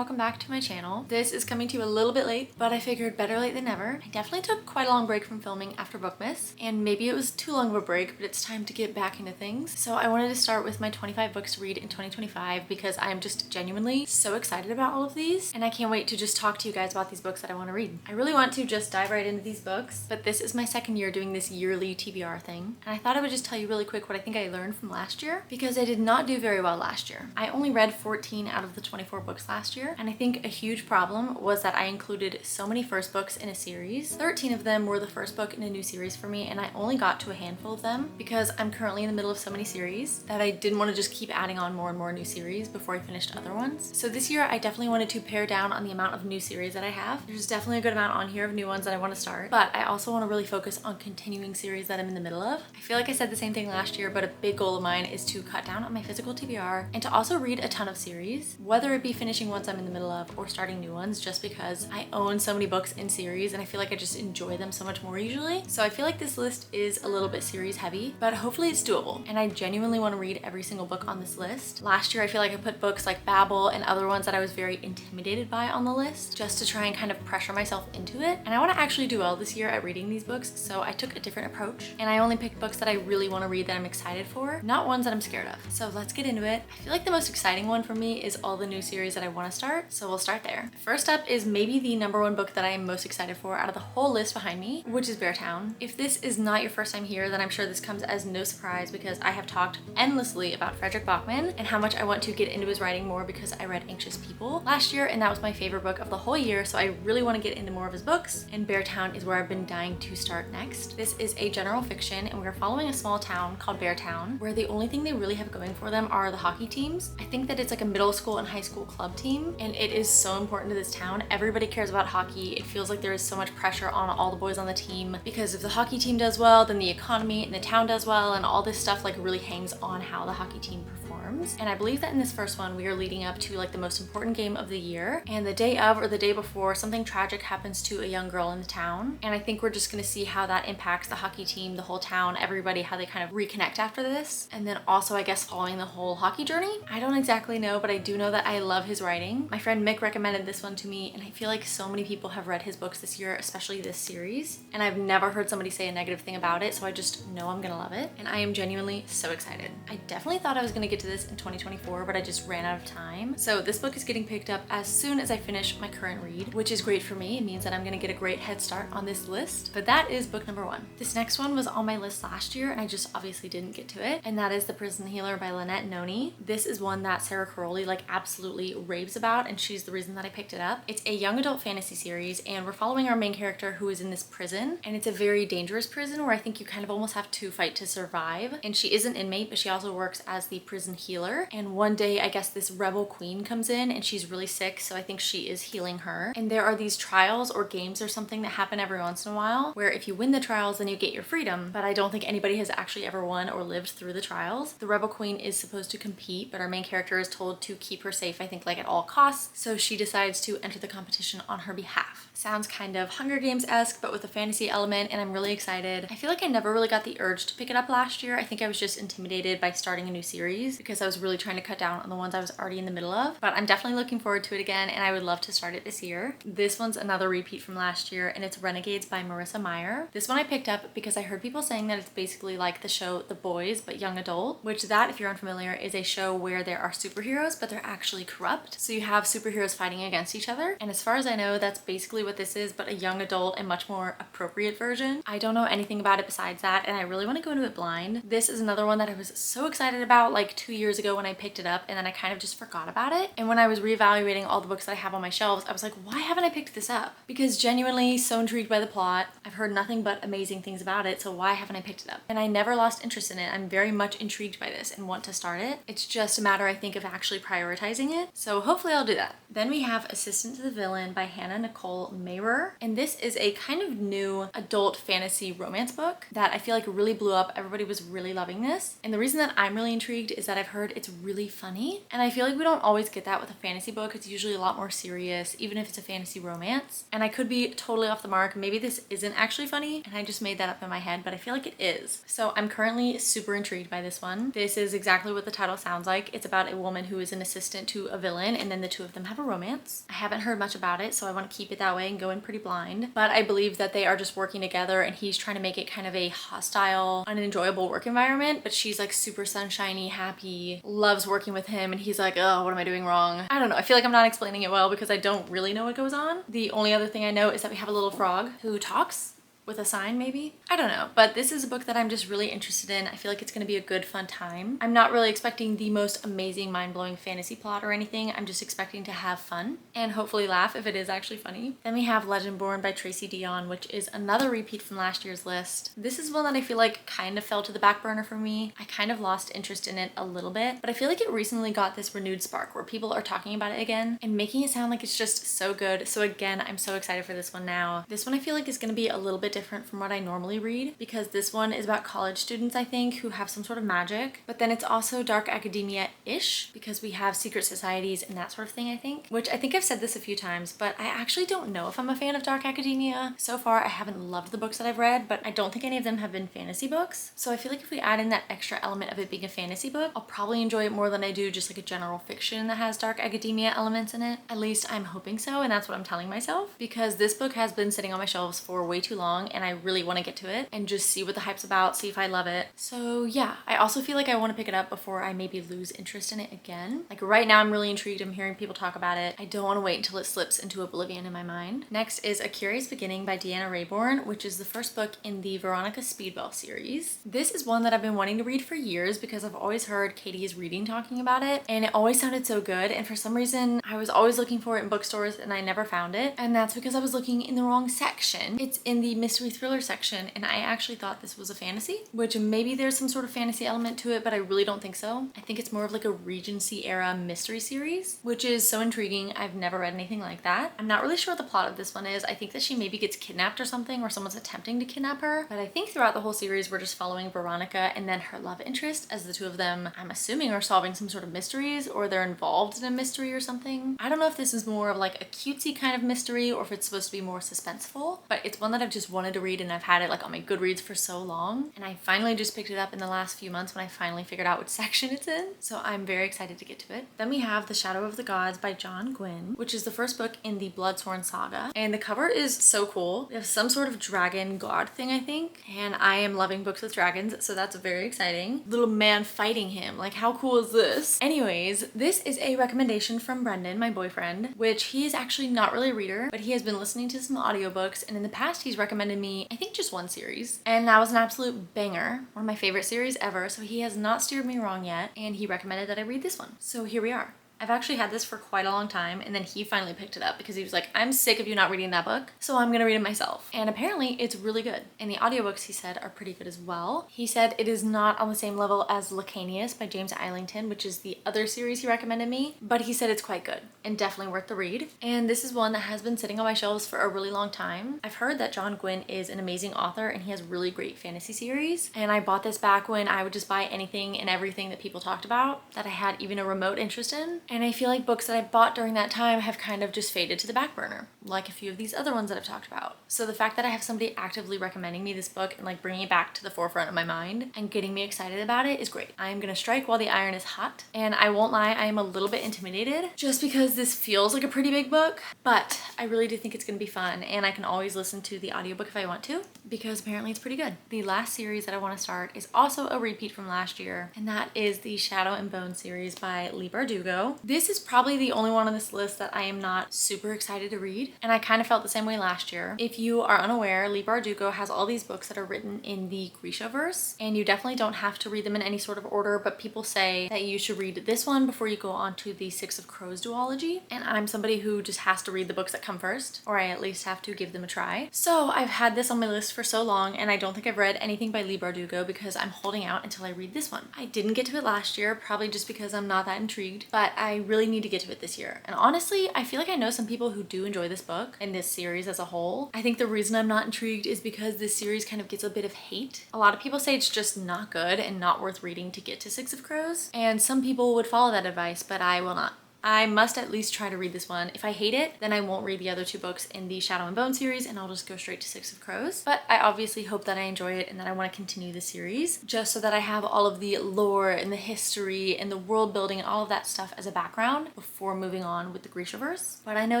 welcome back to my channel. This is coming to you a little bit late, but I figured better late than never. I definitely took quite a long break from filming after Bookmas, and maybe it was too long of a break, but it's time to get back into things. So I wanted to start with my 25 books to read in 2025 because I'm just genuinely so excited about all of these, and I can't wait to just talk to you guys about these books that I want to read. I really want to just dive right into these books, but this is my second year doing this yearly TBR thing, and I thought I would just tell you really quick what I think I learned from last year because I did not do very well last year. I only read 14 out of the 24 books last year, and I think a huge problem was that I included so many first books in a series. 13 of them were the first book in a new series for me, and I only got to a handful of them because I'm currently in the middle of so many series that I didn't want to just keep adding on more and more new series before I finished other ones. So this year I definitely wanted to pare down on the amount of new series that I have. There's definitely a good amount on here of new ones that I want to start, but I also want to really focus on continuing series that I'm in the middle of. I feel like I said the same thing last year, but a big goal of mine is to cut down on my physical TBR and to also read a ton of series, whether it be finishing ones I'm in the middle of or starting new ones, just because I own so many books in series and I feel like I just enjoy them so much more usually. So I feel like this list is a little bit series heavy, but hopefully it's doable, and I genuinely want to read every single book on this list. Last year I feel like I put books like Fable and other ones that I was very intimidated by on the list just to try and kind of pressure myself into it, and I want to actually do well this year at reading these books, so I took a different approach and I only picked books that I really want to read, that I'm excited for, not ones that I'm scared of. So let's get into it. I feel like the most exciting one for me is all the new series that I want to start, so we'll start there. First up is maybe the #1 book that I am most excited for out of the whole list behind me, which is Beartown. If this is not your first time here, then I'm sure this comes as no surprise because I have talked endlessly about Frederick Bachman and how much I want to get into his writing more because I read Anxious People last year and that was my favorite book of the whole year, so I really want to get into more of his books, and Beartown is where I've been dying to start next. This is a general fiction and we're following a small town called Beartown where the only thing they really have going for them are the hockey teams. I think that it's like a middle school and high school club team, and it is so important to this town. Everybody cares about hockey. It feels like there is so much pressure on all the boys on the team because if the hockey team does well, then the economy in the town does well, and all this stuff like really hangs on how the hockey team performs. And I believe that in this first one we are leading up to like the most important game of the year, and the day of or the day before something tragic happens to a young girl in the town, and I think we're just going to see how that impacts the hockey team, the whole town, everybody, how they kind of reconnect after this, and then also I guess following the whole hockey journey. I don't exactly know, but I do know that I love his writing. My friend Mick recommended this one to me, and I feel like so many people have read his books this year, especially this series, and I've never heard somebody say a negative thing about it, so I just know I'm gonna love it, and I am genuinely so excited. I definitely thought I was gonna get to this in 2024, but I just ran out of time. So this book is getting picked up as soon as I finish my current read, which is great for me. It means that I'm gonna get a great head start on this list, but that is book #1. This next one was on my list last year, and I just obviously didn't get to it, and that is The Prison Healer by Lynette Noni. This is one that Sarah Caroli like absolutely raves about, and she's the reason that I picked it up. It's a young adult fantasy series, and we're following our main character who is in this prison, and it's a very dangerous prison where I think you kind of almost have to fight to survive. And she is an inmate, but she also works as the prison healer, and one day I guess this rebel queen comes in and she's really sick, so I think she is healing her, and there are these trials or games or something that happen every once in a while where if you win the trials then you get your freedom, but I don't think anybody has actually ever won or lived through the trials. The rebel queen is supposed to compete, but our main character is told to keep her safe, I think like at all costs, so she decides to enter the competition on her behalf. Sounds kind of Hunger Games-esque, but with a fantasy element, and I'm really excited. I feel like I never really got the urge to pick it up last year. I think I was just intimidated by starting a new series because I was really trying to cut down on the ones I was already in the middle of, but I'm definitely looking forward to it again, and I would love to start it this year. This one's another repeat from last year, and it's Renegades by Marissa Meyer. This one I picked up because I heard people saying that it's basically like the show The Boys, but young adult, which that, if you're unfamiliar, is a show where there are superheroes, but they're actually corrupt. So you have superheroes fighting against each other, and as far as I know, that's basically what this is, but a young adult and much more appropriate version. I don't know anything about it besides that, and I really want to go into it blind. This is another one that I was so excited about like 2 years ago when I picked it up, and then I kind of just forgot about it. And when I was reevaluating all the books that I have on my shelves, I was like, why haven't I picked this up? Because genuinely so intrigued by the plot. I've heard nothing but amazing things about it, so why haven't I picked it up? And I never lost interest in it. I'm very much intrigued by this and want to start it. It's just a matter, I think, of actually prioritizing it. So hopefully I'll do that. Then we have Assistant to the Villain by Hannah Nicole Mayrer, and this is a kind of new adult fantasy romance book that I feel like really blew up. Everybody was really loving this, and the reason that I'm really intrigued is that I've heard it's really funny. And I feel like we don't always get that with a fantasy book. It's usually a lot more serious, even if it's a fantasy romance. And I could be totally off the mark. Maybe this isn't actually funny and I just made that up in my head, but I feel like it is. So I'm currently super intrigued by this one. This is exactly what the title sounds like. It's about a woman who is an assistant to a villain, and then the two of them have a romance. I haven't heard much about it, so I want to keep it that way and go in pretty blind. But I believe that they are just working together and he's trying to make it kind of a hostile, unenjoyable work environment, but she's like super sunshiny, happy, loves working with him, and he's like, oh, what am I doing wrong? I don't know. I feel like I'm not explaining it well because I don't really know what goes on. The only other thing I know is that we have a little frog who talks with a sign, maybe? I don't know, but this is a book that I'm just really interested in. I feel like it's gonna be a good fun time. I'm not really expecting the most amazing mind-blowing fantasy plot or anything. I'm just expecting to have fun and hopefully laugh if it is actually funny. Then we have Legendborn by Tracy Deonn, which is another repeat from last year's list. This is one that I feel like kind of fell to the back burner for me. I kind of lost interest in it a little bit, but I feel like it recently got this renewed spark where people are talking about it again and making it sound like it's just so good. So again, I'm so excited for this one now. This one I feel like is gonna be a little bit different from what I normally read because this one is about college students, I think, who have some sort of magic, but then it's also dark academia-ish because we have secret societies and that sort of thing, I think, which I think I've said this a few times, but I actually don't know if I'm a fan of dark academia. So far, I haven't loved the books that I've read, but I don't think any of them have been fantasy books. So I feel like if we add in that extra element of it being a fantasy book, I'll probably enjoy it more than I do just like a general fiction that has dark academia elements in it. At least I'm hoping so, and that's what I'm telling myself, because this book has been sitting on my shelves for way too long and I really want to get to it and just see what the hype's about, see if I love it. So yeah, I also feel like I want to pick it up before I maybe lose interest in it again. Like right now I'm really intrigued, I'm hearing people talk about it. I don't want to wait until it slips into oblivion in my mind. Next is A Curious Beginning by Deanna Raybourn, which is the first book in the Veronica Speedwell series. This is one that I've been wanting to read for years because I've always heard Katie's Reading talking about it and it always sounded so good, and for some reason I was always looking for it in bookstores and I never found it, and that's because I was looking in the wrong section. It's in the mystery thriller section and I actually thought this was a fantasy, which maybe there's some sort of fantasy element to it, but I really don't think so. I think it's more of like a Regency era mystery series, which is so intriguing. I've never read anything like that. I'm not really sure what the plot of this one is. I think that she maybe gets kidnapped or something, or someone's attempting to kidnap her, but I think throughout the whole series we're just following Veronica and then her love interest as the two of them, I'm assuming, are solving some sort of mysteries or they're involved in a mystery or something. I don't know if this is more of like a cutesy kind of mystery or if it's supposed to be more suspenseful, but it's one that I've just wanted to read and I've had it like on my Goodreads for so long, and I finally just picked it up in the last few months when I finally figured out which section it's in, so I'm very excited to get to it. Then we have The Shadow of the Gods by John Gwynne, which is the first book in the Bloodsworn saga, and the cover is so cool. We have some sort of dragon god thing, I think, and I am loving books with dragons, so that's very exciting. Little man fighting him, like how cool is this? Anyways, this is a recommendation from Brendan, my boyfriend, which he is actually not really a reader, but he has been listening to some audiobooks, and in the past he's recommended me, I think, just one series, and that was an absolute banger, one of my favorite series ever, so he has not steered me wrong yet, and he recommended that I read this one. So here we are. I've actually had this for quite a long time, and then he finally picked it up because he was like, I'm sick of you not reading that book, so I'm gonna read it myself. And apparently it's really good. And the audiobooks, he said, are pretty good as well. He said it is not on the same level as Lacanius by James Islington, which is the other series he recommended me, but he said it's quite good and definitely worth the read. And this is one that has been sitting on my shelves for a really long time. I've heard that John Gwynne is an amazing author and he has really great fantasy series, and I bought this back when I would just buy anything and everything that people talked about that I had even a remote interest in. And I feel like books that I bought during that time have kind of just faded to the back burner, like a few of these other ones that I've talked about. So the fact that I have somebody actively recommending me this book and like bringing it back to the forefront of my mind and getting me excited about it is great. I'm gonna strike while the iron is hot, and I won't lie, I am a little bit intimidated just because this feels like a pretty big book, but I really do think it's gonna be fun, and I can always listen to the audiobook if I want to because apparently it's pretty good. The last series that I want to start is also a repeat from last year, and that is the Shadow and Bone series by Leigh Bardugo. This is probably the only one on this list that I am not super excited to read, and I kind of felt the same way last year. If you are unaware, Leigh Bardugo has all these books that are written in the Grishaverse, and you definitely don't have to read them in any sort of order, but people say that you should read this one before you go on to the Six of Crows duology, and I'm somebody who just has to read the books that come first, or I at least have to give them a try. So I've had this on my list for so long, and I don't think I've read anything by Leigh Bardugo because I'm holding out until I read this one. I didn't get to it last year, probably just because I'm not that intrigued, but I I really need to get to it this year. And honestly, I feel like I know some people who do enjoy this book and this series as a whole. I think the reason I'm not intrigued is because this series kind of gets a bit of hate. A lot of people say it's just not good and not worth reading to get to Six of Crows. And some people would follow that advice, but I will not. I must at least try to read this one. If I hate it, then I won't read the other two books in the Shadow and Bone series and I'll just go straight to Six of Crows. But I obviously hope that I enjoy it and that I want to continue the series just so that I have all of the lore and the history and the world building and all of that stuff as a background before moving on with the Grishaverse. But I know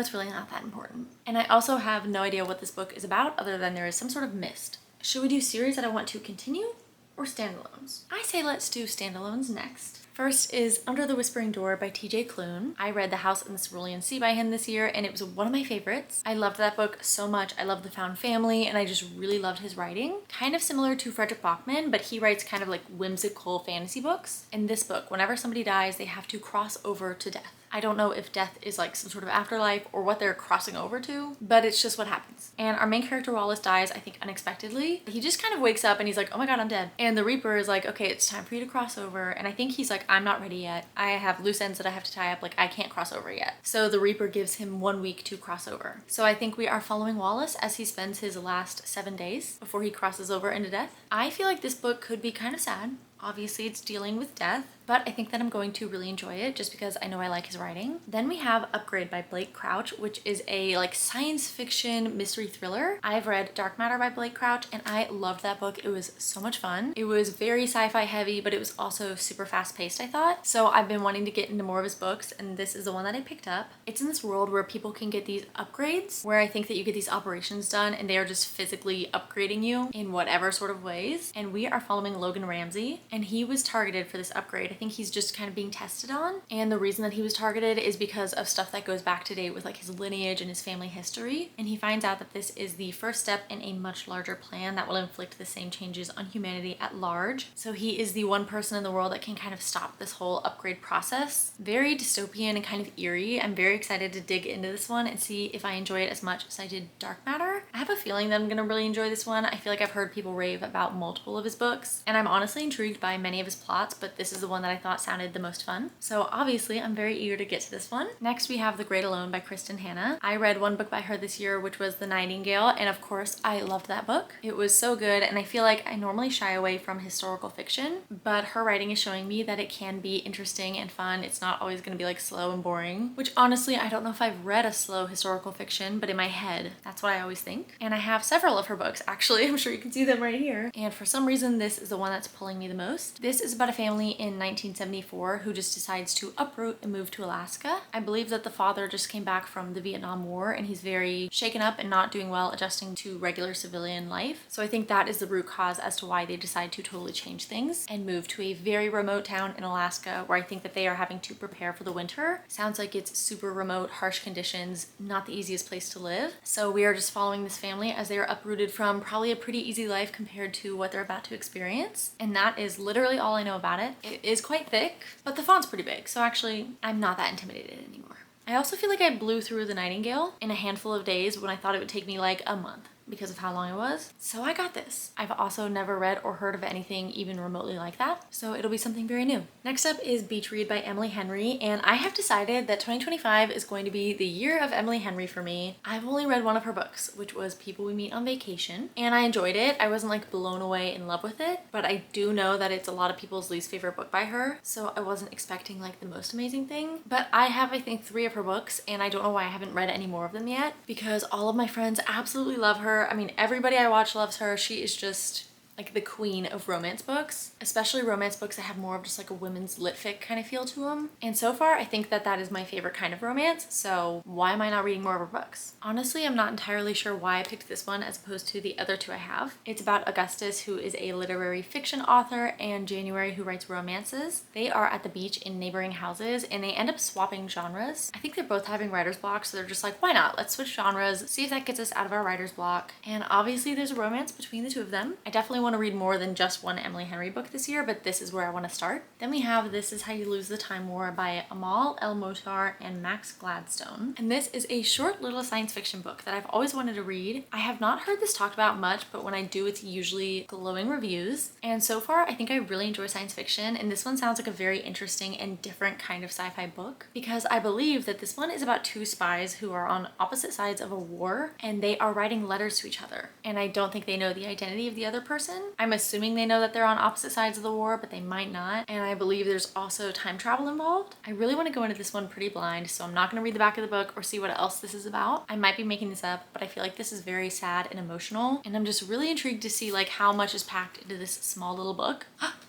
it's really not that important. And I also have no idea what this book is about other than there is some sort of mist. Should we do series that I want to continue or standalones? I say let's do standalones next. First is Under the Whispering Door by TJ Klune. I read The House in the Cerulean Sea by him this year and it was one of my favorites. I loved that book so much. I love the found family and I just really loved his writing. Kind of similar to Frederick Bachman, but he writes kind of like whimsical fantasy books. In this book, whenever somebody dies, they have to cross over to death. I don't know if death is like some sort of afterlife or what they're crossing over to, but it's just what happens. And our main character Wallace dies, I think unexpectedly. He just kind of wakes up and he's like, oh my god, I'm dead. And the Reaper is like, okay, it's time for you to cross over. And I think he's like, I'm not ready yet. I have loose ends that I have to tie up, like I can't cross over yet. So the Reaper gives him 1 week to cross over. So I think we are following Wallace as he spends his last 7 days before he crosses over into death. I feel like this book could be kind of sad. Obviously it's dealing with death, but I think that I'm going to really enjoy it just because I know I like his writing. Then we have Upgrade by Blake Crouch, which is a like science fiction mystery thriller. I've read Dark Matter by Blake Crouch and I loved that book. It was so much fun. It was very sci-fi heavy, but it was also super fast paced, I thought. So I've been wanting to get into more of his books and this is the one that I picked up. It's in this world where people can get these upgrades, where I think that you get these operations done and they are just physically upgrading you in whatever sort of ways. And we are following Logan Ramsey and he was targeted for this upgrade. I think he's just kind of being tested on. And the reason that he was targeted is because of stuff that goes back to date with like his lineage and his family history. And he finds out that this is the first step in a much larger plan that will inflict the same changes on humanity at large. So he is the one person in the world that can kind of stop this whole upgrade process. Very dystopian and kind of eerie. I'm very excited to dig into this one and see if I enjoy it as much as I did Dark Matter. I have a feeling that I'm gonna really enjoy this one. I feel like I've heard people rave about multiple of his books and I'm honestly intrigued by many of his plots, but this is the one that I thought sounded the most fun. So obviously I'm very eager to get to this one. Next we have The Great Alone by Kristen Hanna. I read one book by her this year, which was The Nightingale, and of course I loved that book. It was so good and I feel like I normally shy away from historical fiction, but her writing is showing me that it can be interesting and fun. It's not always going to be like slow and boring, which honestly I don't know if I've read a slow historical fiction, but in my head that's what I always think. And I have several of her books actually. I'm sure you can see them right here. And for some reason this is the one that's pulling me the most. This is about a family in 1974 who just decides to uproot and move to Alaska. I believe that the father just came back from the Vietnam War and he's very shaken up and not doing well adjusting to regular civilian life. So I think that is the root cause as to why they decide to totally change things and move to a very remote town in Alaska where I think that they are having to prepare for the winter. Sounds like it's super remote, harsh conditions, not the easiest place to live. So we are just following this family as they are uprooted from probably a pretty easy life compared to what they're about to experience. And that is literally all I know about it. It is quite thick, but the font's pretty big, so actually I'm not that intimidated anymore. I also feel like I blew through The Nightingale in a handful of days when I thought it would take me like a month because of how long it was. So I got this. I've also never read or heard of anything even remotely like that, so it'll be something very new. Next up is Beach Read by Emily Henry, and I have decided that 2025 is going to be the year of Emily Henry for me. I've only read one of her books, which was People We Meet on Vacation, and I enjoyed it. I wasn't like blown away in love with it, but I do know that it's a lot of people's least favorite book by her, so I wasn't expecting like the most amazing thing. But I have, I think, 3 of her books, and I don't know why I haven't read any more of them yet, because all of my friends absolutely love her. I mean, everybody I watch loves her. She is just like the queen of romance books, especially romance books that have more of just like a women's lit fic kind of feel to them. And so far, I think that that is my favorite kind of romance. So why am I not reading more of her books? Honestly, I'm not entirely sure why I picked this one as opposed to the other 2 I have. It's about Augustus, who is a literary fiction author, and January, who writes romances. They are at the beach in neighboring houses and they end up swapping genres. I think they're both having writer's block, so they're just like, why not? Let's switch genres, see if that gets us out of our writer's block. And obviously there's a romance between the 2 of them. I definitely want want to read more than just one Emily Henry book this year, but this is where I want to start. Then we have This Is How You Lose the Time War by Amal El Motar and Max Gladstone. And this is a short little science fiction book that I've always wanted to read. I have not heard this talked about much, but when I do, it's usually glowing reviews. And so far, I think I really enjoy science fiction, and this one sounds like a very interesting and different kind of sci-fi book, because I believe that this one is about two spies who are on opposite sides of a war, and they are writing letters to each other. And I don't think they know the identity of the other person. I'm assuming they know that they're on opposite sides of the war, but they might not. And I believe there's also time travel involved. I really want to go into this one pretty blind, so I'm not going to read the back of the book or see what else this is about. I might be making this up, but I feel like this is very sad and emotional, and I'm just really intrigued to see like how much is packed into this small little book.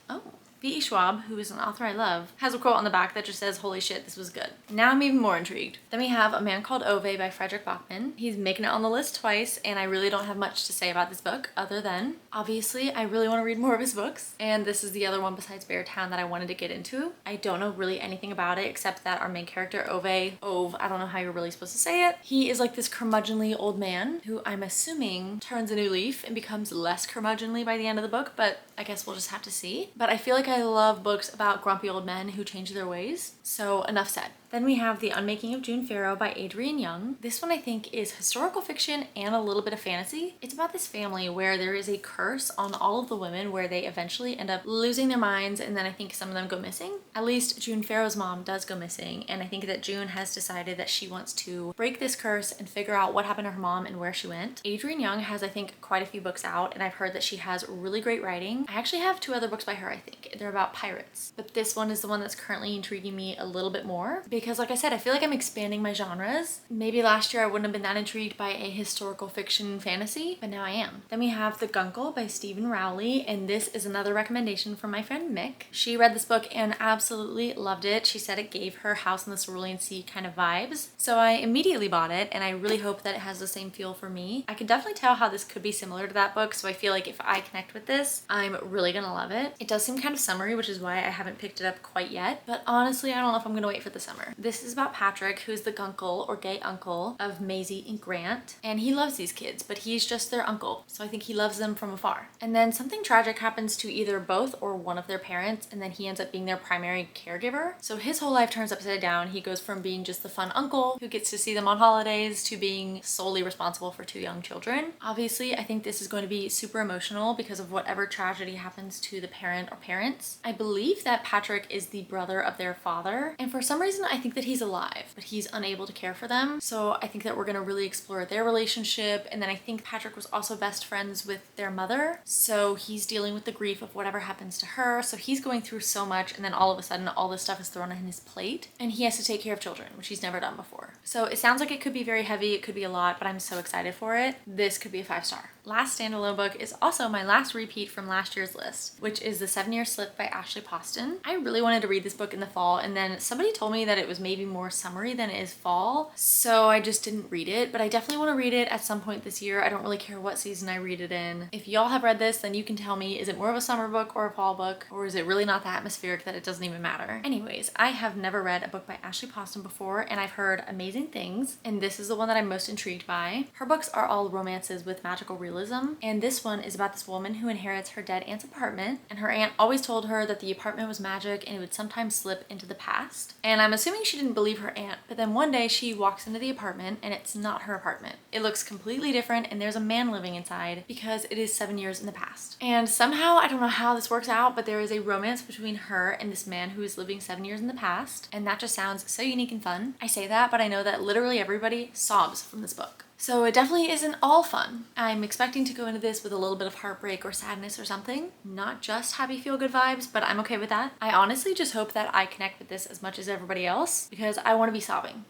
Oh. V.E. Schwab, who is an author I love, has a quote on the back that just says, "Holy shit, this was good." Now I'm even more intrigued. Then we have A Man Called Ove by Frederick Bachman. He's making it on the list twice, and I really don't have much to say about this book other than, obviously, I really want to read more of his books. And this is the other one besides Beartown that I wanted to get into. I don't know really anything about it except that our main character, Ove, I don't know how you're really supposed to say it. He is like this curmudgeonly old man who I'm assuming turns a new leaf and becomes less curmudgeonly by the end of the book, but I guess we'll just have to see. But I feel like I love books about grumpy old men who change their ways. So enough said. Then we have The Unmaking of June Farrow by Adrienne Young. This one I think is historical fiction and a little bit of fantasy. It's about this family where there is a curse on all of the women where they eventually end up losing their minds, and then I think some of them go missing. At least June Farrow's mom does go missing, and I think that June has decided that she wants to break this curse and figure out what happened to her mom and where she went. Adrienne Young has, I think, quite a few books out, and I've heard that she has really great writing. I actually have 2 other books by her, I think. They're about pirates, but this one is the one that's currently intriguing me a little bit more because, like I said, I feel like I'm expanding my genres. Maybe last year I wouldn't have been that intrigued by a historical fiction fantasy, but now I am. Then we have The Guncle by Stephen Rowley, and this is another recommendation from my friend Mick. She read this book and absolutely loved it. She said it gave her House in the Cerulean Sea kind of vibes, so I immediately bought it, and I really hope that it has the same feel for me. I can definitely tell how this could be similar to that book, so I feel like if I connect with this, I'm really gonna love it. It does seem kind of summery, which is why I haven't picked it up quite yet, but honestly, I don't know if I'm gonna wait for the summer. This is about Patrick, who's the gunkle or gay uncle of Maisie and Grant, and he loves these kids, but he's just their uncle, so I think he loves them from afar. And then something tragic happens to either both or one of their parents, and then he ends up being their primary caregiver. So his whole life turns upside down. He goes from being just the fun uncle who gets to see them on holidays to being solely responsible for 2 young children. Obviously, I think this is going to be super emotional because of whatever tragedy happens to the parent or parents. I believe that Patrick is the brother of their father, and for some reason I think that he's alive, but he's unable to care for them. So I think that we're gonna really explore their relationship, and then I think Patrick was also best friends with their mother, so he's dealing with the grief of whatever happens to her. So he's going through so much, and then all of a sudden all this stuff is thrown on his plate, and he has to take care of children, which he's never done before. So it sounds like it could be very heavy, it could be a lot, but I'm so excited for it. This could be a 5-star. Last standalone book is also my last repeat from last year's list, which is The 7-Year Slip by Ashley Poston. I really wanted to read this book in the fall, and then somebody told me that it was maybe more summery than it is fall, so I just didn't read it, but I definitely want to read it at some point this year. I don't really care what season I read it in. If y'all have read this, then you can tell me, is it more of a summer book or a fall book, or is it really not that atmospheric that it doesn't even matter? Anyways, I have never read a book by Ashley Poston before, and I've heard amazing things, and this is the one that I'm most intrigued by. Her books are all romances with magical realism, and this one is about this woman who inherits her dead aunt's apartment, and her aunt always told her that the apartment was magic and it would sometimes slip into the past. And I'm assuming she didn't believe her aunt, but then one day she walks into the apartment and it's not her apartment. It looks completely different, and there's a man living inside because it is 7 years in the past. And somehow, I don't know how this works out, but there is a romance between her and this man who is living 7 years in the past, and that just sounds so unique and fun. I say that, but I know that literally everybody sobs from this book. So it definitely isn't all fun. I'm expecting to go into this with a little bit of heartbreak or sadness or something. Not just happy feel-good vibes, but I'm okay with that. I honestly just hope that I connect with this as much as everybody else because I want to be sobbing.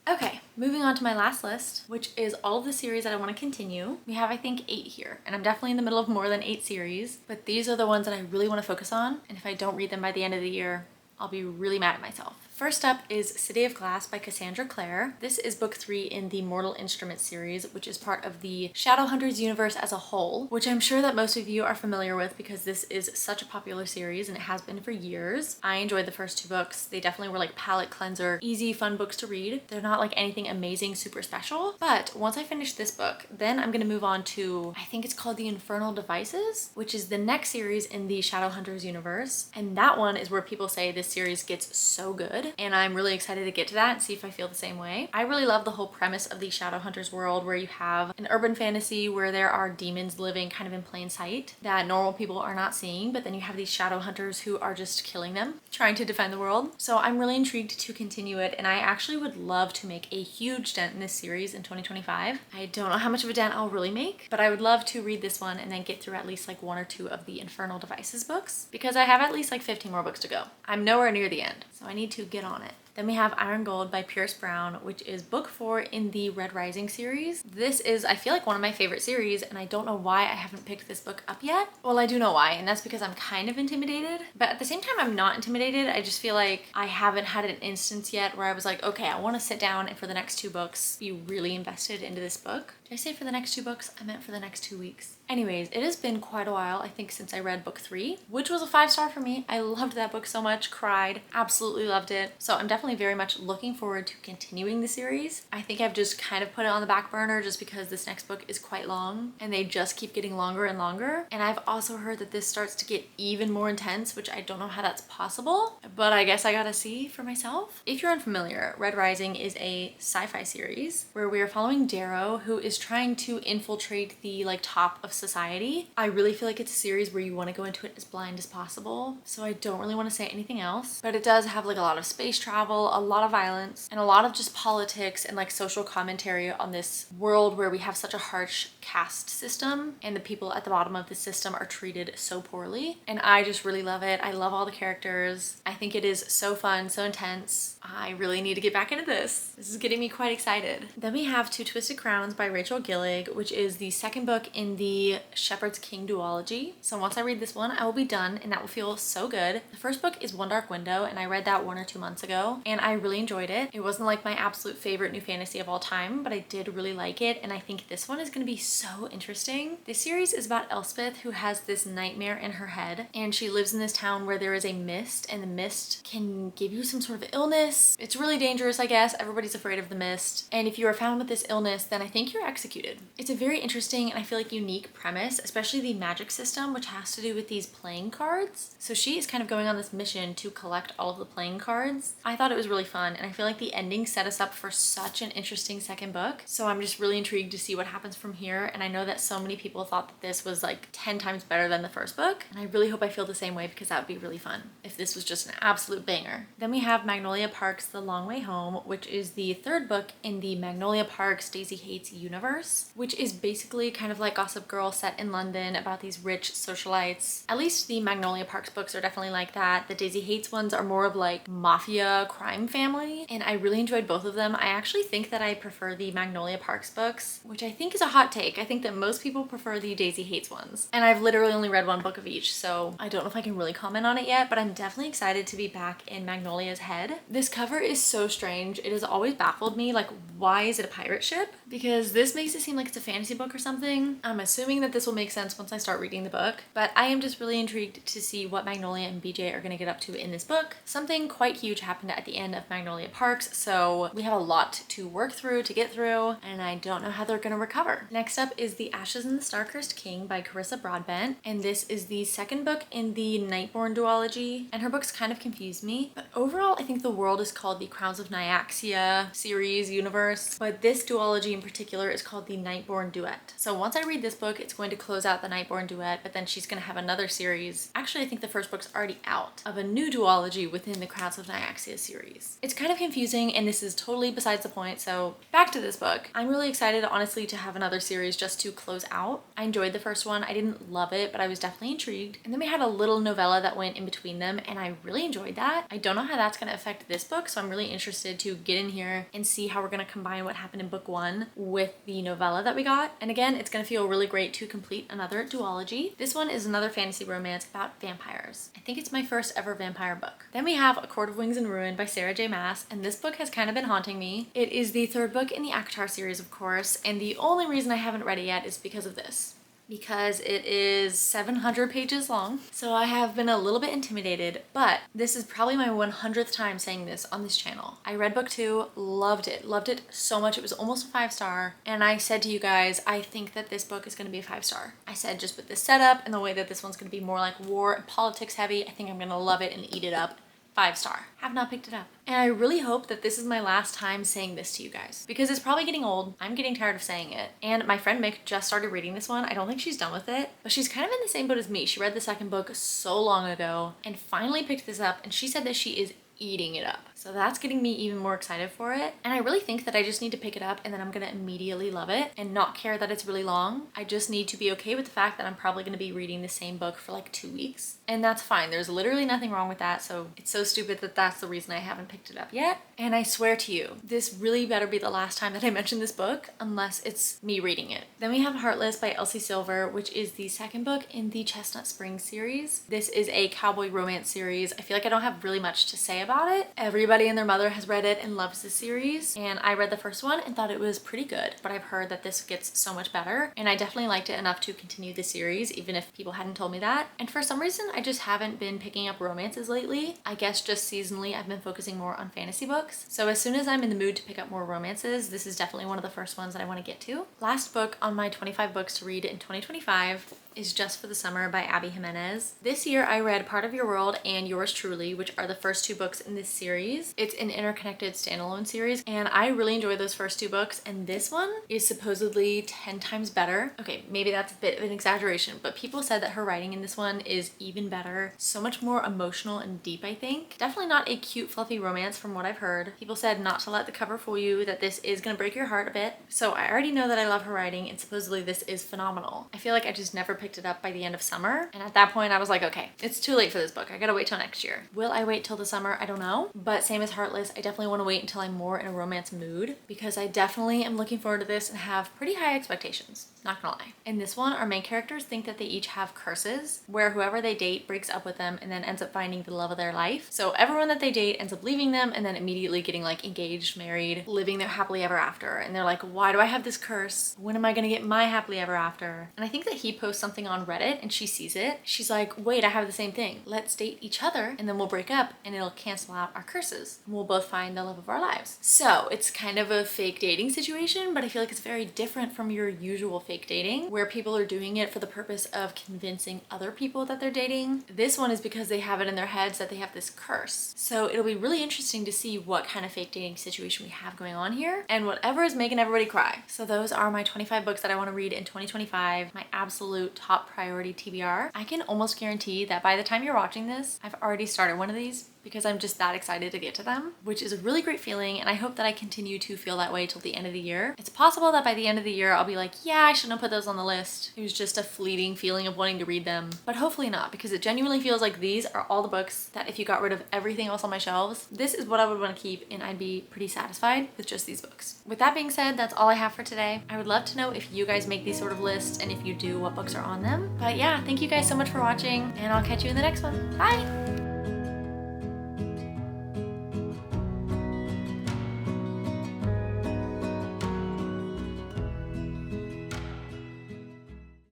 Okay, moving on to my last list, which is all of the series that I want to continue. We have, I think, 8 here, and I'm definitely in the middle of more than 8 series, but these are the ones that I really want to focus on, and if I don't read them by the end of the year, I'll be really mad at myself. First up is City of Glass by Cassandra Clare. This is book 3 in the Mortal Instruments series, which is part of the Shadowhunters universe as a whole, which I'm sure that most of you are familiar with because this is such a popular series and it has been for years. I enjoyed the first 2 books. They definitely were like palate cleanser, easy, fun books to read. They're not like anything amazing, super special, but once I finish this book, then I'm gonna move on to, I think it's called The Infernal Devices, which is the next series in the Shadowhunters universe. And that one is where people say this series gets so good. And I'm really excited to get to that and see if I feel the same way. I really love the whole premise of the Shadowhunters world where you have an urban fantasy where there are demons living kind of in plain sight that normal people are not seeing, but then you have these Shadowhunters who are just killing them, trying to defend the world. So I'm really intrigued to continue it, and I actually would love to make a huge dent in this series in 2025. I don't know how much of a dent I'll really make, but I would love to read this one and then get through at least like 1 or 2 of the Infernal Devices books because I have at least like 15 more books to go. I'm nowhere near the end, so I need to get on it. Then we have Iron Gold by Pierce Brown, which is book 4 in the Red Rising series. This is, I feel like, one of my favorite series, and I don't know why I haven't picked this book up yet. Well, I do know why, and that's because I'm kind of intimidated, but at the same time, I'm not intimidated. I just feel like I haven't had an instance yet where I was like, okay, I want to sit down and for the next 2 books be really invested into this book. Did I say for the next 2 books? I meant for the next 2 weeks. Anyways, it has been quite a while, I think, since I read book 3, which was a 5-star for me. I loved that book so much, cried, absolutely loved it. So I'm definitely very much looking forward to continuing the series. I think I've just kind of put it on the back burner just because this next book is quite long and they just keep getting longer and longer. And I've also heard that this starts to get even more intense, which I don't know how that's possible, but I guess I gotta see for myself. If you're unfamiliar, Red Rising is a sci-fi series where we are following Darrow, who is trying to infiltrate the like top of society. I really feel like it's a series where you want to go into it as blind as possible, so I don't really want to say anything else, but it does have like a lot of space travel, a lot of violence, and a lot of just politics and like social commentary on this world where we have such a harsh caste system and the people at the bottom of the system are treated so poorly. And I just really love it. I love all the characters. I think it is so fun, so intense. I really need to get back into this. This is getting me quite excited. Then we have Two Twisted Crowns by Rachel Gillig, which is the second book in the Shepherd's King duology. So once I read this one, I will be done and that will feel so good. The first book is One Dark Window and I read that 1 or 2 months ago and I really enjoyed it. It wasn't like my absolute favorite new fantasy of all time, but I did really like it and I think this one is going to be so interesting. This series is about Elspeth, who has this nightmare in her head and she lives in this town where there is a mist and the mist can give you some sort of illness. It's really dangerous, I guess. Everybody's afraid of the mist, and if you are found with this illness, then I think you're executed. It's a very interesting and I feel like unique premise, especially the magic system, which has to do with these playing cards. So she is kind of going on this mission to collect all of the playing cards. I thought it was really fun and I feel like the ending set us up for such an interesting second book. So I'm just really intrigued to see what happens from here, and I know that so many people thought that this was like 10 times better than the first book, and I really hope I feel the same way because that would be really fun if this was just an absolute banger. Then we have Magnolia Park's The Long Way Home, which is the 3rd book in the Magnolia Park's Daisy Hates universe, which is basically kind of like Gossip Girl set in London about these rich socialites. At least the Magnolia Parks books are definitely like that. The Daisy Hates ones are more of like mafia crime family, and I really enjoyed both of them. I actually think that I prefer the Magnolia Parks books, which I think is a hot take. I think that most people prefer the Daisy Hates ones, and I've literally only read 1 book of each, so I don't know if I can really comment on it yet, but I'm definitely excited to be back in Magnolia's head. This cover is so strange. It has always baffled me, like, why is it a pirate ship? Because this makes it seem like it's a fantasy book or something. I'm assuming that this will make sense once I start reading the book, but I am just really intrigued to see what Magnolia and BJ are going to get up to in this book. Something quite huge happened at the end of Magnolia Parks, so we have a lot to work through, to get through, and I don't know how they're going to recover. Next up is The Ashes and the Star-Cursed King by Carissa Broadbent, and this is the 2nd book in the Nightborn duology, and her books kind of confused me, but overall I think the world is called the Crowns of Nyaxia series universe, but this duology in particular is called the Nightborn Duet. So once I read this book, it's going to close out the Nightborn Duet, but then she's going to have another series. Actually, I think the first book's already out, of a new duology within the Crowns of Nyaxia series. It's kind of confusing, and this is totally besides the point, so back to this book. I'm really excited, honestly, to have another series just to close out. I enjoyed the first one. I didn't love it, but I was definitely intrigued. And then we had a little novella that went in between them, and I really enjoyed that. I don't know how that's going to affect this book, so I'm really interested to get in here and see how we're going to combine what happened in book 1 with the novella that we got. And again, it's gonna feel really great to complete another duology. This one is another fantasy romance about vampires. I think it's my first ever vampire book. Then we have A Court of Wings and Ruin by Sarah J Maas, and this book has kind of been haunting me. It is the third book in the ACOTAR series, of course, and the only reason I haven't read it yet is because of this. Because it is 700 pages long. So I have been a little bit intimidated, but this is probably my 100th time saying this on this channel. I read book 2, loved it so much. It was almost a 5-star. And I said to you guys, I think that this book is gonna be a 5-star. I said just with the setup and the way that this one's gonna be more like war and politics heavy, I think I'm gonna love it and eat it up. 5-star. Have not picked it up. And I really hope that this is my last time saying this to you guys because it's probably getting old. I'm getting tired of saying it. And my friend Mick just started reading this one. I don't think she's done with it, but she's kind of in the same boat as me. She read the second book so long ago and finally picked this up, and she said that she is eating it up. So that's getting me even more excited for it. And I really think that I just need to pick it up and then I'm gonna immediately love it and not care that it's really long. I just need to be okay with the fact that I'm probably gonna be reading the same book for like 2 weeks. And that's fine. There's literally nothing wrong with that. So it's so stupid that that's the reason I haven't picked it up yet. And I swear to you, this really better be the last time that I mention this book unless it's me reading it. Then we have Heartless by Elsie Silver, which is the second book in the Chestnut Springs series. This is a cowboy romance series. I feel like I don't have really much to say about it. Everybody and their mother has read it and loves the series, and I read the first one and thought it was pretty good, but I've heard that this gets so much better, and I definitely liked it enough to continue the series even if people hadn't told me that. And for some reason I just haven't been picking up romances lately. I guess just seasonally I've been focusing more on fantasy books, so as soon as I'm in the mood to pick up more romances, this is definitely one of the first ones that I want to get to. Last book on my 25 books to read in 2025 is Just for the Summer by Abby Jimenez. This year I read Part of Your World and Yours Truly, which are the first 2 books in this series. It's an interconnected standalone series, and I really enjoyed those first 2 books, and this one is supposedly 10 times better. Okay, maybe that's a bit of an exaggeration, but people said that her writing in this one is even better. So much more emotional and deep, I think. Definitely not a cute, fluffy romance from what I've heard. People said not to let the cover fool you, that this is gonna break your heart a bit. So I already know that I love her writing, and supposedly this is phenomenal. I feel like I just never picked it up by the end of summer, and at that point I was like, okay, it's too late for this book. I gotta wait till next year. Will I wait till the summer? I don't know, but same as Heartless, I definitely want to wait until I'm more in a romance mood because I definitely am looking forward to this and have pretty high expectations. Not gonna lie. In this one, our main characters think that they each have curses where whoever they date breaks up with them and then ends up finding the love of their life. So everyone that they date ends up leaving them and then immediately getting like engaged, married, living their happily ever after. And they're like, why do I have this curse? When am I gonna get my happily ever after? And I think that he posts something on Reddit and she sees it. She's like, wait, I have the same thing. Let's date each other and then we'll break up and it'll cancel out our curses. And we'll both find the love of our lives. So it's kind of a fake dating situation, but I feel like it's very different from your usual fake dating where people are doing it for the purpose of convincing other people that they're dating. This one is because they have it in their heads that they have this curse. So it'll be really interesting to see what kind of fake dating situation we have going on here and whatever is making everybody cry. So those are my 25 books that I want to read in 2025, my absolute top priority TBR. I can almost guarantee that by the time you're watching this, I've already started one of these because I'm just that excited to get to them, which is a really great feeling, and I hope that I continue to feel that way till the end of the year. It's possible that by the end of the year I'll be like, yeah, I shouldn't have put those on the list. It was just a fleeting feeling of wanting to read them, but hopefully not, because it genuinely feels like these are all the books that if you got rid of everything else on my shelves, this is what I would want to keep, and I'd be pretty satisfied with just these books. With that being said, that's all I have for today. I would love to know if you guys make these sort of lists, and if you do, what books are on them. But yeah, thank you guys so much for watching, and I'll catch you in the next one. Bye!